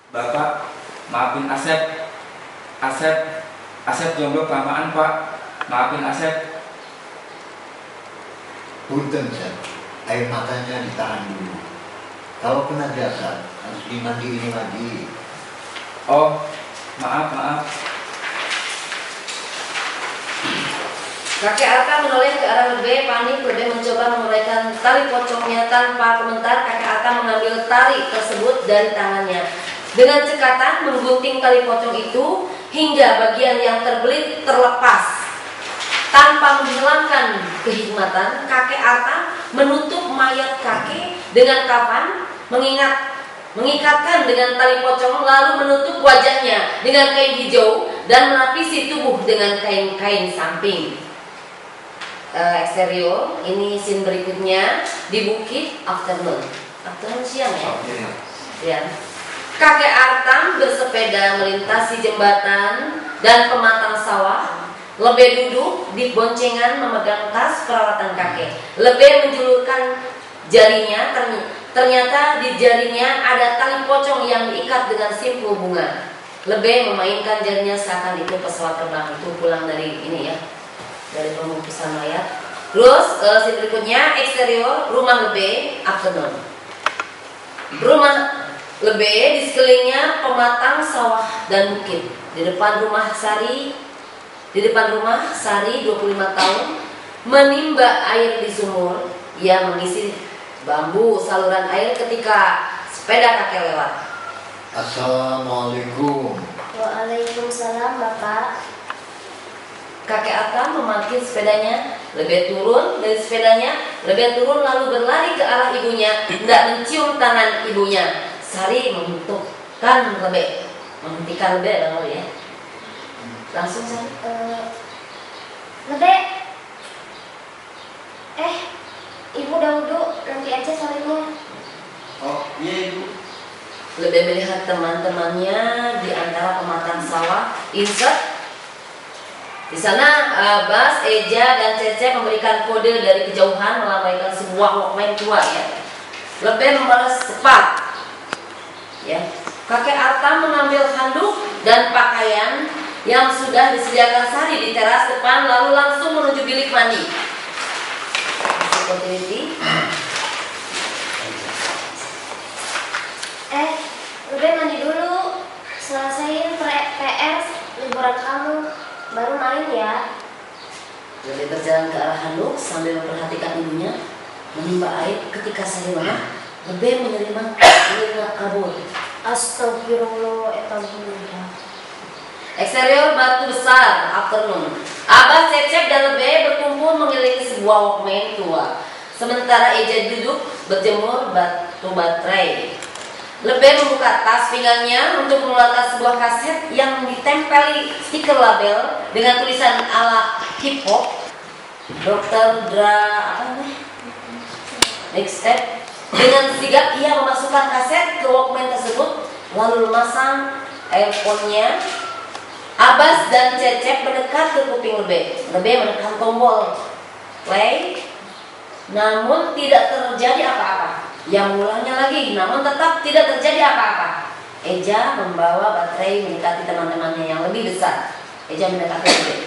Bapak, maafin Asep. Asep jomblo kelamaan, Pak. Maafin Asep. Punten, Sep. Air matanya ditahan dulu. Kalau kena jasad, harus dimandiin lagi. Oh, maaf. Kakek Arta menoleh ke arah Lebe. Panik, Lebe mencoba menguraikan tali pocongnya. Tanpa komentar, kakek Arta mengambil tali tersebut dari tangannya. Dengan cekatan menggunting tali pocong itu hingga bagian yang terbelit terlepas. Tanpa menghilangkan kehikmatan, kakek Arta menutup mayat kakek dengan kafan, mengikatkan dengan tali pocong, lalu menutup wajahnya dengan kain hijau dan menapisi tubuh dengan kain-kain samping. Eksterior, ini scene berikutnya di bukit afternoon siang ya. Kakek Artam bersepeda melintasi jembatan dan pematang sawah. Lebe duduk di boncengan memegang tas perawatan kakek. Lebe menjulurkan jarinya, ternyata di jarinya ada tali pocong yang diikat dengan simpul bunga. Lebe memainkan jarinya seakan itu pesawat terbang. Itu pulang dari ini ya, dari pembungkusan mayat. Terus scene berikutnya eksterior rumah Lebe afternoon. Rumah Lebe di sekelilingnya pematang sawah dan bukit. Di depan rumah Sari 25 tahun menimba air di sumur. Ia mengisi bambu saluran air ketika sepeda kakek lewat. Assalamualaikum. Waalaikumsalam, Bapak. Kakek Arta memarkir sepedanya. Lebe turun dari sepedanya. Lebe turun lalu berlari ke arah ibunya, hendak mencium tangan ibunya. Sari menghentikan Lebe lalu ya. Langsung Sari. Lebe. Ibu udah wudhu, nanti aja sorenya. Oh, iya Ibu. Lebe melihat teman-temannya di antara pematang sawah. Insert. Di sana Bas, Eja, dan Cece memberikan kode dari kejauhan melambaikan sebuah Walkman tua ya. Lebe membalas cepat. Ya. Kakek Arta mengambil handuk dan pakaian yang sudah disediakan Sari di teras depan lalu langsung menuju bilik mandi. Continuity. Lebe mandi dulu. Selesaiin PR liburan kamu, baru main ya. Lebe berjalan ke arah handuk sambil memperhatikan ibunya menimba air. Ketika Sari marah, Lebe menerima kabur. Astagfirullahaladzim. Eksterior batu besar afternoon. Abah, Cecep, dan Lebe berkumpul mengelilingi sebuah Walkman tua. Sementara Eja duduk berjemur batu baterai. Lebe membuka tas pinggangnya untuk mengeluarkan sebuah kaset yang ditempeli stiker label dengan tulisan ala hip hop. Dr. Mixtape. Dengan sigap ia memasukkan kaset ke Walkman tersebut, lalu memasang earphone-nya. Abbas dan Cecep mendekat ke kuping Lebe. Lebe menekan tombol play, namun tidak terjadi apa-apa. Ia mengulangnya lagi, namun tetap tidak terjadi apa-apa. Eja membawa baterai mendekati teman-temannya yang lebih besar. Eja mendekati Lebe.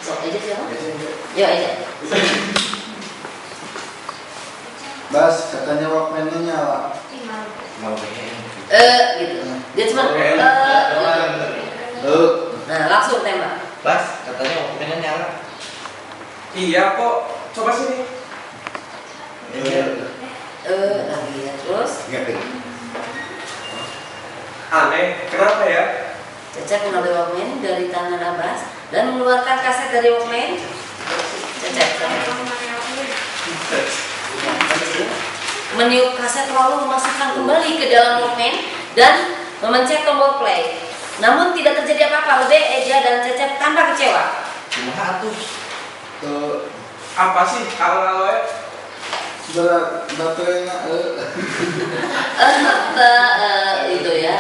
So, Eja siapa? Yo, Eja. Bas, katanya Walkman-nya nyala. Gitu. Dia cuma nah, langsung tembak. Bas, katanya Walkman-nya nyala. Iya kok. Coba sini. Lagi ya. Terus Aneh, kenapa ya? Cecep mengambil Walkman dari tangan Abbas dan mengeluarkan kaset dari Walkman. Cecep meniup kaset lalu memasukkan kembali ke dalam Walkman dan memencet tombol play. Namun tidak terjadi apa-apa. Lebe, Eja, dan Cecep tampak kecewa. Kumaha atuh? Apa sih kalau Baterainya Itu ya.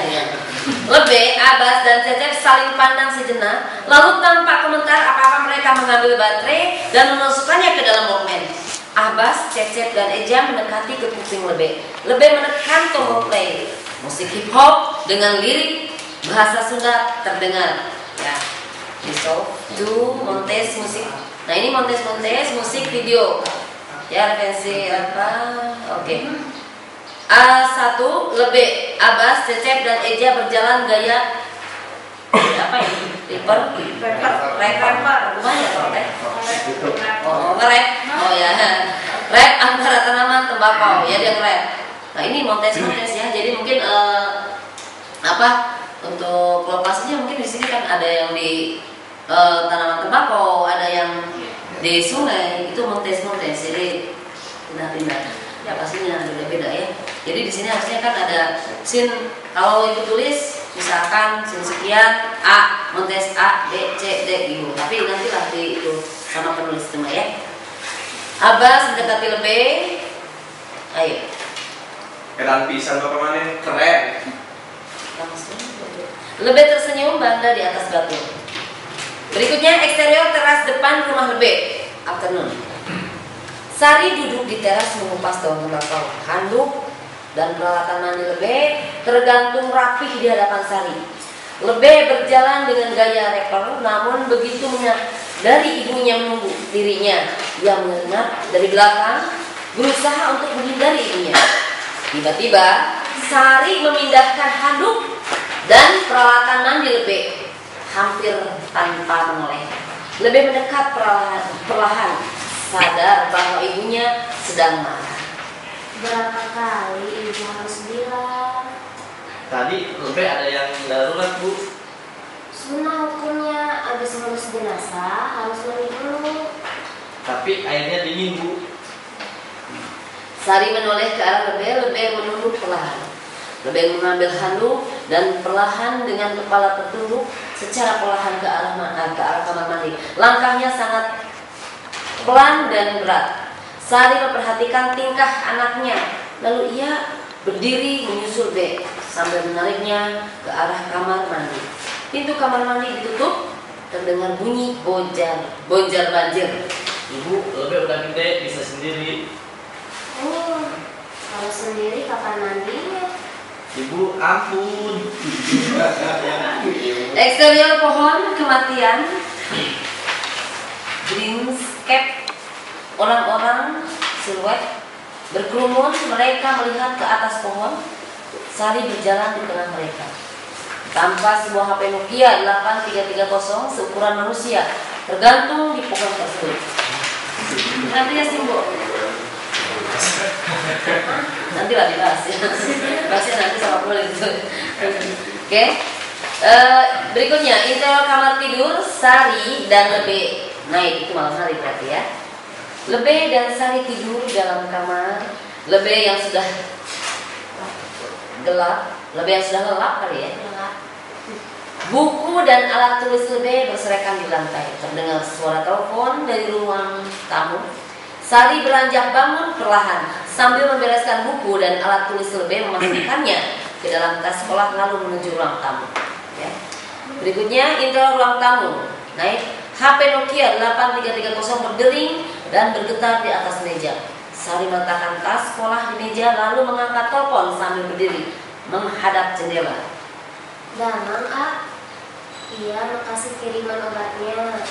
Lebe, Abbas, dan Cecep saling pandang sejenak, lalu tanpa komentar apa-apa mereka mengambil baterai dan memasukkannya ke dalam Walkman. Abbas, Cecep, dan Eja mendekati ke kuping Lebe. Lebe menekan tombol play. musik hip hop dengan lirik bahasa Sunda terdengar. Ya, so do Montes musik. Nah ini Montes musik video. Ya referensi apa? Oke. A1 lebih Abbas, Cecep dan Eja berjalan gaya apa ini? Rapper, gimana kalau rap? Oh, nge-rap. Oh ya, rap antara tanaman tembakau. Ya dia nge-rap. Nah ini Montes ya. Jadi mungkin untuk lokasinya mungkin di sini kan ada yang di tanaman tembakau, ada yang di sungai. Itu Montes. Jadi pindah-pindah. Ya pastinya beda-beda ya. Jadi di sini harusnya kan ada sin, kalau ibu tulis misalkan sin sekian A, Montes A, B, C, D gitu. Tapi nantilah di itu sama penulis cuma ya. Abbas mendekati lebih. Ayo. Keren pisan bapak mana? Keren. Langsung. Lebih tersenyum bangga di atas batu. Berikutnya eksterior teras depan rumah Lebih. Afternoon. Sari duduk di teras mengupas daun tembakau. Handuk dan peralatan mandi Lebih tergantung rapih di hadapan Sari. Lebih berjalan dengan gaya rapper, namun begitu dari ibunya menunggu dirinya, ia menyengat dari belakang, berusaha untuk menghindari ibunya. Tiba-tiba Sari memindahkan handuk dan peralatan mandi Lebih hampir tanpa menoleh. Lebih mendekat perlahan, sadar bahwa ibunya sedang marah. Berapa kali ibu harus bilang? Tadi lebih ada yang darurat bu. Sunnah hukumnya habis ngurus jenazah harus mandi dulu. Tapi airnya dingin bu. Sari menoleh ke arah Lebih menunduk perlahan. Lebih mengambil handuk dan perlahan dengan kepala tertunduk secara perlahan ke arah kamar mandi. Langkahnya sangat pelan dan berat. Sari memperhatikan tingkah anaknya, lalu ia berdiri menyusul B sambil menariknya ke arah kamar mandi. Pintu kamar mandi ditutup, terdengar bunyi bonjar banjir. Ibu lebih udah gede, bisa sendiri. Kalau sendiri kapan mandinya? Ibu ampun. Eksterior pohon kematian, greenscape, orang-orang siluet berkerumun, mereka melihat ke atas pohon. Sari berjalan di tengah mereka tanpa sebuah HP Nokia 8330 seukuran manusia tergantung di pohon tersebut. Nanti ya simbol. Nanti lah dibahas ya. Bahasnya nanti sama kulit itu. Oke. Berikutnya interior kamar tidur Sari dan Lebih. Nah itu malam hari berarti ya. Lebih dan Sari tidur dalam kamar. Lebih yang sudah gelap, Lebih yang sudah lelap kali ya. Buku dan alat tulis Lebih berserakan di lantai. Terdengar suara telepon dari ruang tamu. Sari beranjak bangun perlahan sambil membereskan buku dan alat tulis Lebih, memasukkannya ke dalam tas sekolah lalu menuju ruang tamu. Ya. Berikutnya interior ruang tamu. Naik HP Nokia 8330 berdering dan bergetar di atas meja. Sari meletakkan tas sekolah di meja lalu mengangkat telepon sambil berdiri menghadap jendela. Damang A, iya makasih kiriman obatnya.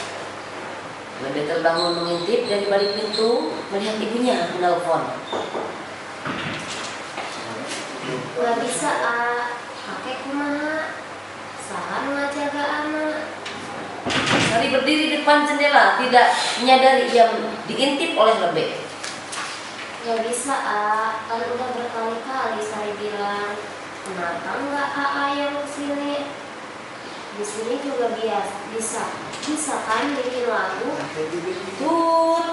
Lebih terbangun mengintip dari balik pintu melihat ibunya menelpon. Gak bisa A, kakek kumaha, salah ngajaga anak. Sari berdiri di depan jendela, tidak menyadari ia diintip oleh Lebih. Gak bisa A, kan udah berkali-kali saya bilang, kenapa nggak AA yang kesini? Di sini juga bisa kan bikin lagu?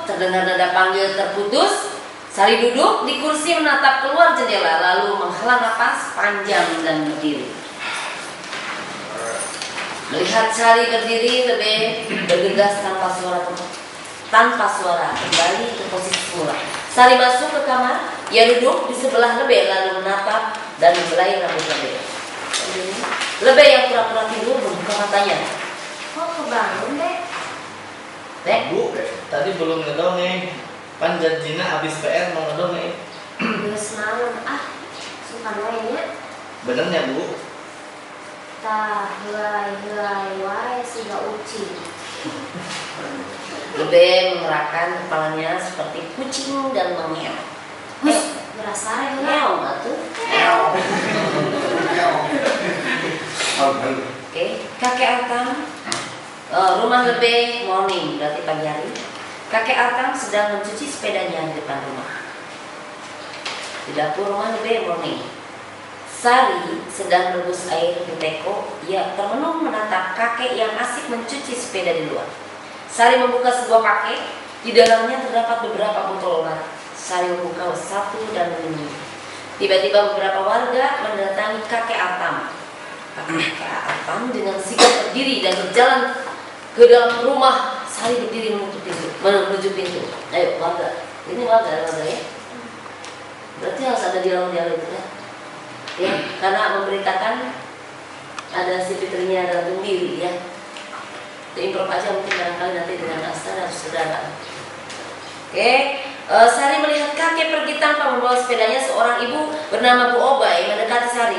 Terdengar nada panggil terputus. Sari duduk di kursi menatap keluar jendela lalu menghela napas panjang dan berdiri. Melihat Sari berdiri, Lebih bergegas tanpa suara kembali ke posisi semula. Sari masuk ke kamar, ia duduk di sebelah Lebih lalu menatap dan membelai rambut Lebih. Lebih yang pura-pura tidur membuka matanya. Kok kebangun deh? Dek, Bu, tadi belum ngedongeng. Pan janjina abis PR mau ngedongeng. Terus malam, suka mainnya? Benernya Bu. Tah, helai wae siga ucing. Lebe mengerahkan kepalanya seperti kucing dan mengeong. Berasa ya. Meong atuh. Oke, kakek Artam, rumah Lebe morning, berarti pagi hari. Kakek Artam sedang mencuci sepedanya di depan rumah. Di dapur rumah Lebe morning, Sari sedang merebus air di teko. Ia termenung menatap kakek yang asik mencuci sepeda di luar. Sari membuka sebuah paket. Di dalamnya terdapat beberapa botol obat. Sari membuka satu dan meminum. Tiba-tiba beberapa warga mendatangi kakek Artam. Kakek Artam dengan sigap berdiri dan berjalan ke dalam rumah. Sari berdiri menuju pintu. Ayo warga, ini warga ya. Berarti harus ada dialog-dialog itu ya. Ya, karena memberitakan ada si Fitrinya gantung diri ya. Itu improv aja mungkin barangkali nanti dengan Asta dan saudara. Oke, Sari melihat kakek pergi tanpa membawa sepedanya. Seorang ibu bernama Bu Obai mendekati Sari.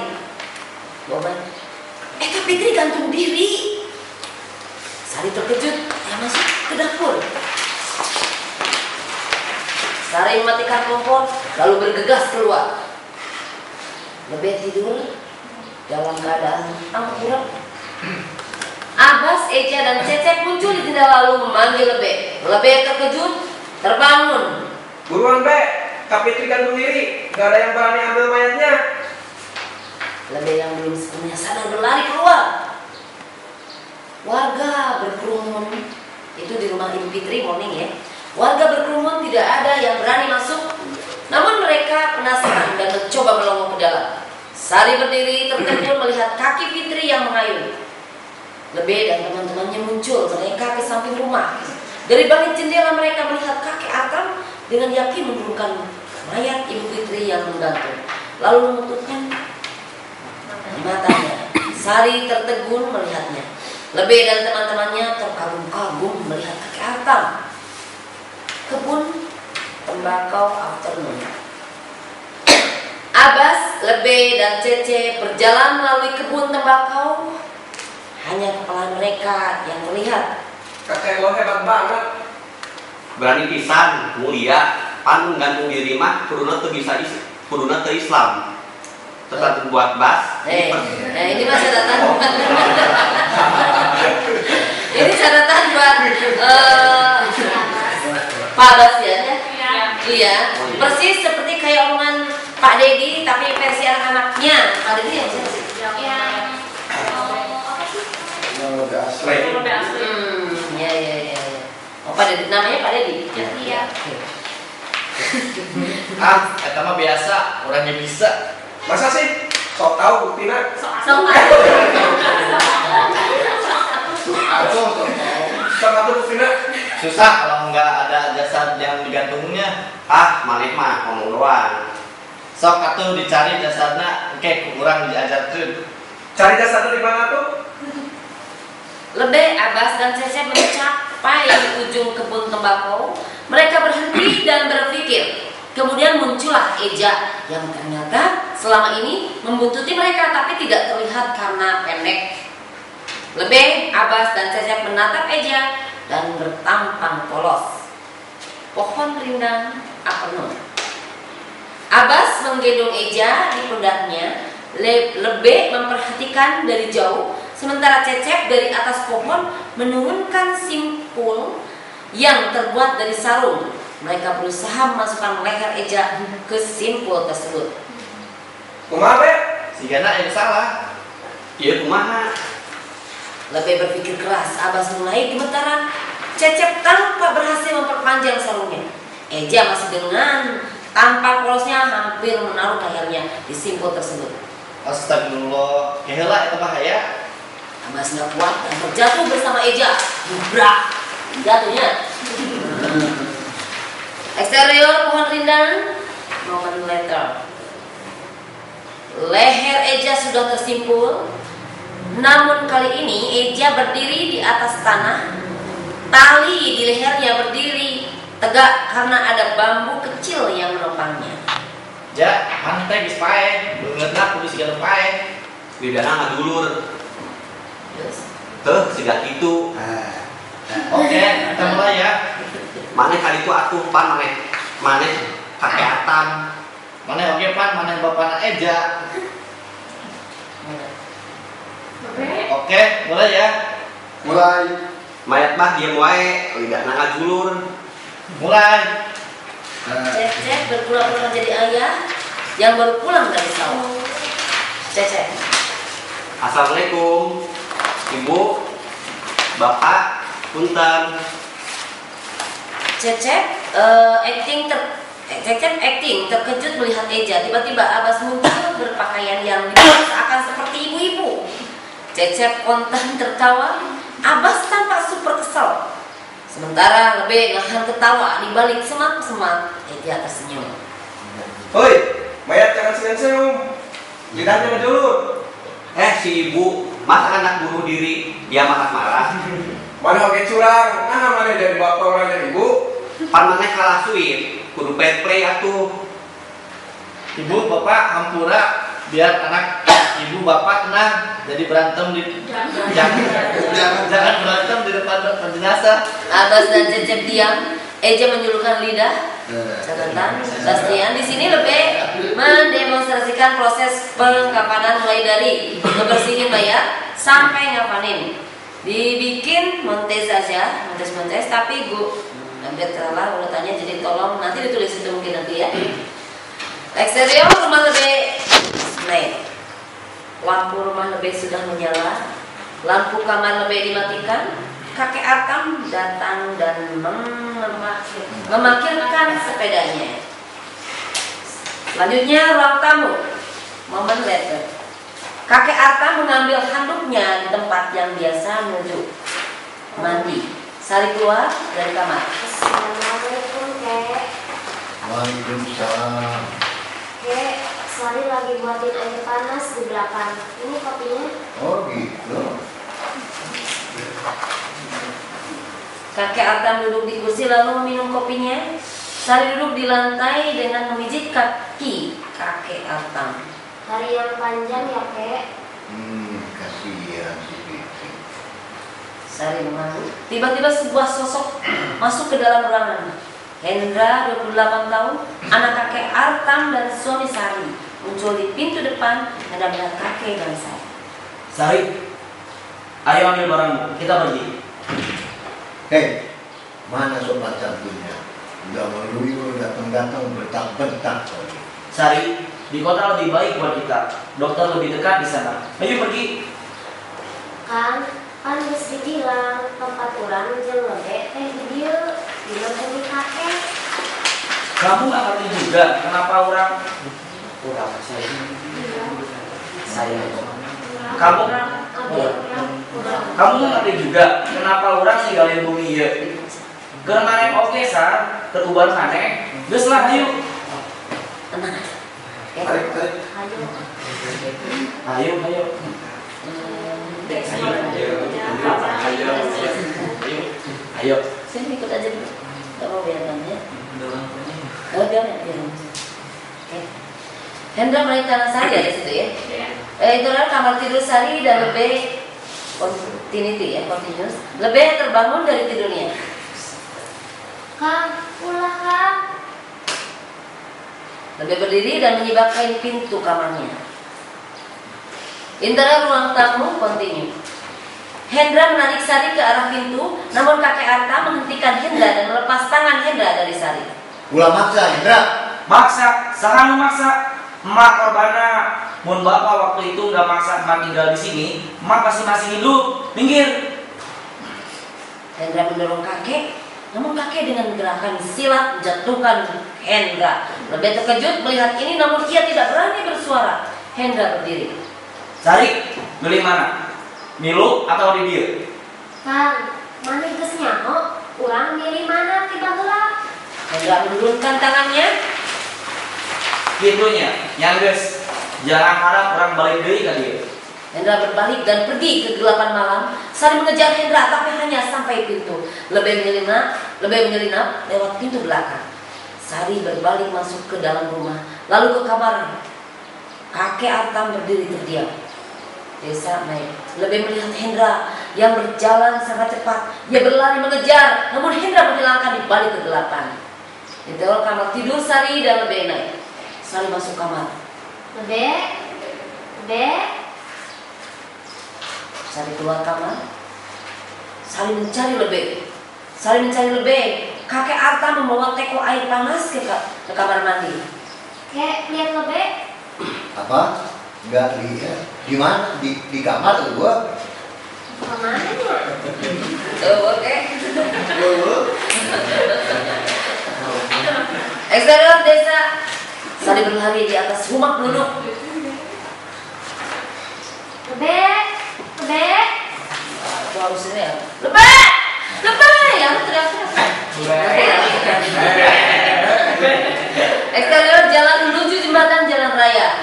Bu Obai, Kak Fitri gantung diri. Sari terkejut, dia masuk ke dapur. Sari mematikan kompor lalu bergegas keluar. Lebe tidur dalam keadaan tengkurap. Abbas, Eja dan Cecep muncul di jendela lalu memanggil Lebe. Lebe terkejut, terbangun. Buruan Be, Kak Fitri gantung diri. Gak ada yang berani ambil mayatnya. Lebe yang belum sepenuhnya sadar berlari keluar. Warga berkerumun. Itu di rumah Ibu Fitri morning ya. Warga berkerumun, tidak ada yang berani masuk. Namun mereka penasaran dan mencoba melongo ke dalam. Sari berdiri tertegun melihat kaki Fitri yang mengayun. Lebe dan teman-temannya muncul. Mereka ke samping rumah. Dari balik jendela mereka melihat kakek Artam dengan yakin menurunkan mayat Ibu Fitri yang menggantung. Lalu menutupnya matanya. Sari tertegun melihatnya. Lebe dan teman-temannya terkagum-kagum melihat kakek Artam. Kebun tembakau afternoon. Abbas, Lebe dan Cece berjalan melalui kebun tembakau. Hanya kepala mereka yang terlihat. Kakek lo hebat banget. Berani pisan, mulia, pan gantung diri mah kuduna teu bisa kuduna teu Islam. Tetap buat bas. Ini mah catatan. Ini catatan buat Pak Bas ya? Iya. Persis seperti kayak omongan Pak Dedi tapi versi anak-anaknya. Pak Dedi yang siapa sih? Yang lebih asli. Ya. Oh, Pak Dedi, namanya Pak Dedi? Iya. Eta mah biasa, orangnya bisa. Masa sih? Sok tahu buktina. Sok tahu buktina. Susah kalau nggak ada jasad yang digantungnya. Malih mah ngomong doang. Sok atuh dicari jasadnya, kurang diajarkeun. Cari jasadnya di mana tuh? Lebe, Abbas dan Cecep mencapai di ujung kebun tembakau. Mereka berhenti dan berpikir. Kemudian muncullah Eja yang ternyata selama ini membuntuti mereka tapi tidak terlihat karena pendek. Lebe, Abbas dan Cecep menatap Eja dan bertampang polos. Pohon rindang afternoon. Abbas menggendong Eja di pundaknya. Lebe memperhatikan dari jauh, sementara Cecep dari atas pohon menurunkan simpul yang terbuat dari sarung. Mereka berusaha memasukkan leher Eja ke simpul tersebut. Kumaha Be? Sigana yang salah. Ieu kumaha? Lebe berpikir keras. Abbas mulai gemetaran. Cecep tanpa berhasil memperpanjang sarungnya. Eja masih dengan tampang polosnya hampir menaruh lehernya di simpul tersebut. Astagfirullah, keheula eta bahaya. Abbas nggak kuat dan terjatuh bersama Eja. Bubrak jatuhnya. Eksterior pohon rindang. Moment later. Leher Eja sudah tersimpul. Namun kali ini Eja berdiri di atas tanah. Tali di lehernya berdiri tegak karena ada bambu kecil yang menopangnya. Ja, maneh teh geus paeh, beungeutna kudu sigana paeh. lidahna ngadulur. Terus Teh siga kitu. Oke, kita mulai ya. Maneh kali itu atuh pan maneh kakek Atam. Mana oke pan, mana bapak Eja. Oke, mulai ya. Mulai. Mayat mah diem wae, lidahna ngajulur. Mulai. Cecep berpura-pura jadi ayah yang baru pulang dari sawah. Cecep. Assalamualaikum, Ibu, Bapak, punten. Cecep acting terkejut melihat Eja. Tiba-tiba Abbas muncul berpakaian yang seakan seperti ibu-ibu. Cecep kontan tertawa. Abbas tampak super kesal. Sementara Lebe nahan ketawa di balik semak-semak. Eja tersenyum. Hoi, mayat jangan senyum-senyum. Lidahnya ngejulur. Si ibu, masa anak bunuh diri, dia marah-marah. Mana oke curang? Nah, mana jadi bapak orang jadi ibu? Pan maneh kalah suit, kudu fair play atuh. Ibu, bapak, hampura biar anak ibu bapak tenang. Jadi berantem di jangan berantem di depan jenazah. Abbas dan Cecep diam. Eja menyulurkan lidah. Catatan, Bastian di sini lebih mendemonstrasikan proses pengkapanan mulai dari ngebersihin mayat sampai ngapanin. Dibikin montes aja, montes, tapi gue hampir salah urutannya, jadi tolong nanti ditulis itu mungkin nanti ya. Eksterior rumah lebih naik. Lampu rumah lebih sudah menyala. Lampu kamar lebih dimatikan. Kakek Atam datang dan memakirkan sepedanya. Selanjutnya ruang tamu. Momen later. Kakek Atam mengambil handuknya di tempat yang biasa menuju mandi. Sari keluar dari kamar. Assalamualaikum, Kek. Waalaikumsalam. Kek, Sari lagi buatin air panas di belakang. Ini kopinya. Oh gitu. Kakek Atam duduk di kursi lalu meminum kopinya. Sari duduk di lantai dengan memijit kaki kakek Atam. Hari yang panjang ya, Kek. Kasihan si Pipi. Sari mengangguk. Tiba-tiba sebuah sosok masuk ke dalam ruangan. Hendra, 28 tahun, anak kakek Atam dan suami Sari, muncul di pintu depan dan melihat kakek dan Sari. Sari, ayo ambil barangmu, kita pergi. Hei, mana sobat cantiknya? Udah meluyur datang-datang bentak-bentak. Sari, di kota lebih baik buat kita. Dokter lebih dekat di sana. Ayo pergi. Kan harus dibilang tempat orang jeung lebe teh di dieu, di lebe kakek. Kamu nggak ngerti juga kenapa orang saya kamu kamu nggak ngerti juga kenapa orang ninggalin bumi ya. Kemarin oke sar, ketuban maneh. Geus lah ayo. Tenang. Tarik. Ayo. Ayo. Sini ikut aja dulu. Gak mau biarkan ya. Oh biar. Oke. Hendra menarik Sari ada situ ya. Itu adalah kamar tidur Sari dan lebih continuity ya, continuous. Lebih terbangun dari tidurnya. Kang, ulah Kang. Lebih berdiri dan menyibakkan pintu kamarnya. Intera ruang tamu continue. Hendra menarik Sari ke arah pintu, namun kakek Arta menghentikan Hendra dan melepas tangan Hendra dari Sari. Ulah maksa, Hendra. Maksa, sangat memaksa. Emak korbana, mun bapak waktu itu nggak maksa emak tinggal di sini, emak pasti masih hidup. Minggir. Hendra mendorong kakek, namun kakek dengan gerakan silat menjatuhkan Hendra. Lebih terkejut melihat ini, namun ia tidak berani bersuara. Hendra berdiri. Sari, milih mana? Milu atau di dia? Kang, mana geus nyaho? Urang diri mana tiba heula? Hendra menurunkan tangannya. Gitunya, yang guys, jangan harap orang balik deui ka dia. Hendra berbalik dan pergi ke kegelapan malam. Sari mengejar Hendra tapi hanya sampai pintu. Lebih menyelinap lewat pintu belakang. Sari berbalik masuk ke dalam rumah, lalu ke kamarnya. Kakek Artam berdiri terdiam. Desa naik. Lebih melihat Hendra yang berjalan sangat cepat. Ia berlari mengejar, namun Hendra menghilangkan di balik kegelapan. Di teor kamar tidur Sari dan Lebih naik. Sari masuk kamar. Lebih. Sari keluar kamar. Sari mencari Lebih. Kakek Arta membawa teko air panas ke kamar mandi. Kek, lihat Lebih. Apa? Enggak lihat. Di mana? Di kamar tuh gua. Kemananya? Oke. Eksterior desa. Sari berlari di atas rumah penduduk. Lebih. Aku harus ini ya. Lebih, yang teriak-teriak. Eksterior jalan menuju jembatan jalan raya.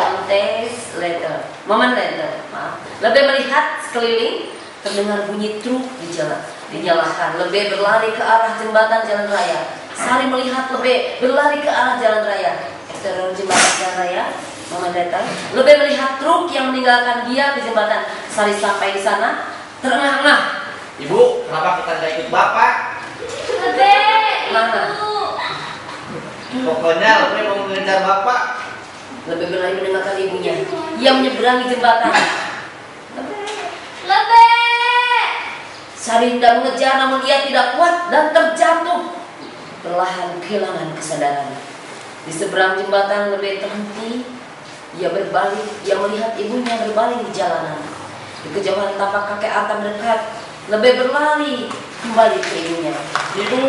Moment later. Maaf. Lebih melihat sekeliling, terdengar bunyi truk di jalan. Dinyalakan. Lebih berlari ke arah jembatan jalan raya. Sari melihat Lebih berlari ke arah jalan raya. Eksterior jembatan jalan raya. Moment later. Lebih melihat truk yang meninggalkan dia di jembatan. Sari sampai di sana, terengah-engah. Ibu, kenapa kita tidak ikut Bapak? Lebih. Mana? Pokoknya Lebih mau mengejar Bapak. Lebih berlari mendengarkan ibunya. Ia menyeberangi jembatan. Lebih. Sari hendak mengejar, namun ia tidak kuat dan terjatuh. Perlahan kehilangan kesadaran. Di seberang jembatan Lebih terhenti. Ia berbalik. Ia melihat ibunya berbaring di jalanan. Di kejauhan tampak kakek Arta mendekat. Lebih berlari kembali ke ibunya. Ibu.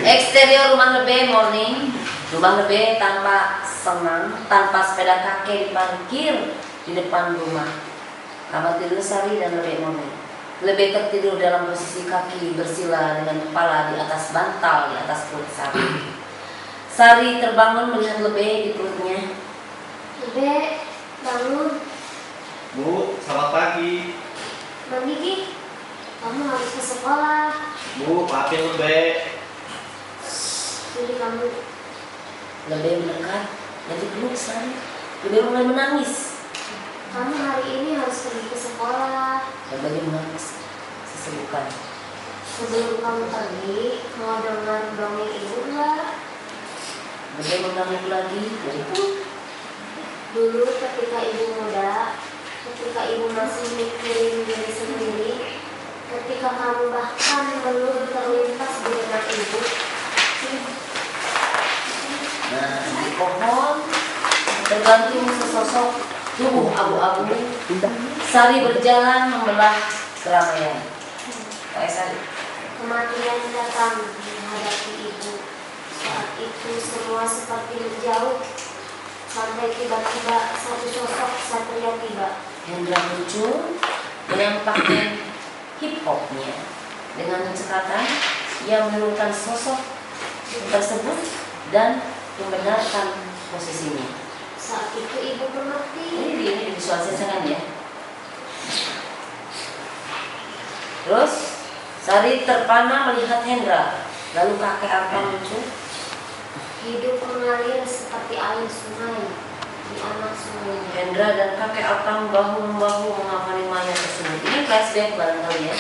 Eksterior rumah Lebih morning. Rumah Lebih tampak senang tanpa sepeda kakek diparkir di depan rumah. Kamar tidur Sari dan Lebih morning. Lebih tertidur dalam posisi kaki bersila dengan kepala di atas bantal di atas perut Sari. Sari terbangun melihat Lebih di perutnya. Lebih. Bangun. Bu, selamat pagi. Mandi Ki. Kamu harus ke sekolah. Bu, maafin Lebih. Jadi kamu. Lebih mendekat dan dipeluk Sari. Lebih mulai menangis. Kamu hari ini harus pergi ke sekolah. Lebih menangis sesebukan. Sebelum kamu pergi, mau dengar dongeng ibu enggak? Lebih mengganggu lagi. Dulu ketika ibu muda, ketika ibu masih mikirin diri sendiri, ketika kamu bahkan belum terlintas di benak ibu. Di pohon tergantung sesosok tubuh abu-abu. Sari berjalan membelah keramaian. Kayak Sari. Kematian datang menghadapi ibu. Saat itu semua seperti menjauh. Sampai tiba-tiba satu sosok satria tiba. Hendra muncul dengan pakaian hip hopnya. Dengan cekatan, ia menurunkan sosok tersebut dan membenarkan posisinya. Saat itu ibu mengerti. Ini visualisasikan ya. Terus Sari terpana melihat Hendra. Lalu kakek Arta muncul. Hidup mengalir seperti air sungai di anak sungai. Hendra dan kakek Arta bahu-membahu mengawali mayat tersebut. Ini flashback barangkali ya.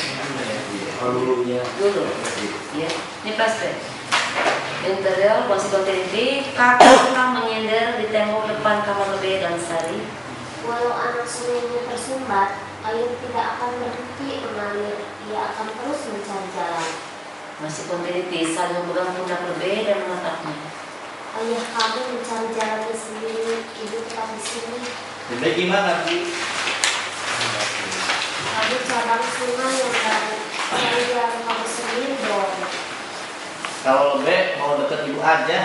Dulu. Ya. Ini flashback. Interior masih kontinuiti. Kakek Arta menyender di tembok depan kamar Lebih dan Sari. Walau anak sungainya tersumbat, air tidak akan berhenti mengalir. Ia akan terus mencari jalan. Masih kontinuiti. Sari memegang pundak Lebih dan menatapnya. Ayah kamu mencari jalannya sendiri, ibu tetap di sini. Lebih gimana, Bu? Kamu cabang sungai yang baru. Cari jalan kamu sendiri dong. Kalau Lebih mau deket Ibu aja.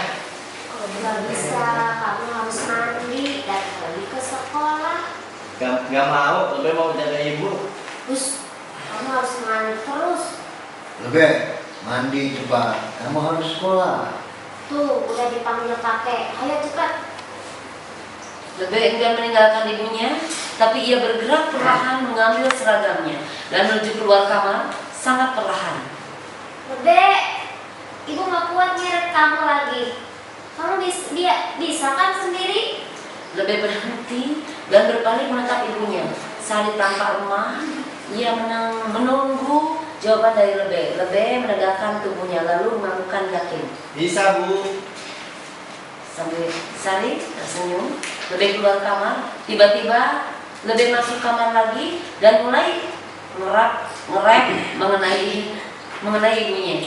Gak bisa, kamu harus mandi dan pergi ke sekolah. Gak mau, Lebih mau jaga Ibu. Terus, kamu harus mandi terus. Lebih mandi cepat. Kamu harus sekolah. Tuh, udah dipanggil kakek. Ayo cepat. Lebih enggan meninggalkan ibunya, tapi ia bergerak perlahan mengambil seragamnya dan menuju keluar kamar sangat perlahan. Lebih, ibu gak kuat nyeret kamu lagi. Kamu bisa kan sendiri? Lebih berhenti dan berpaling menatap ibunya. Sari tanpa remah, ia menunggu jawaban dari Lebih. Lebih menegakkan tubuhnya lalu menganggukkan kaki. Bisa, Bu. Sambil Sari tersenyum, Lebih keluar kamar. Tiba-tiba Lebih masuk kamar lagi dan mulai ngerap mengenai ibunya.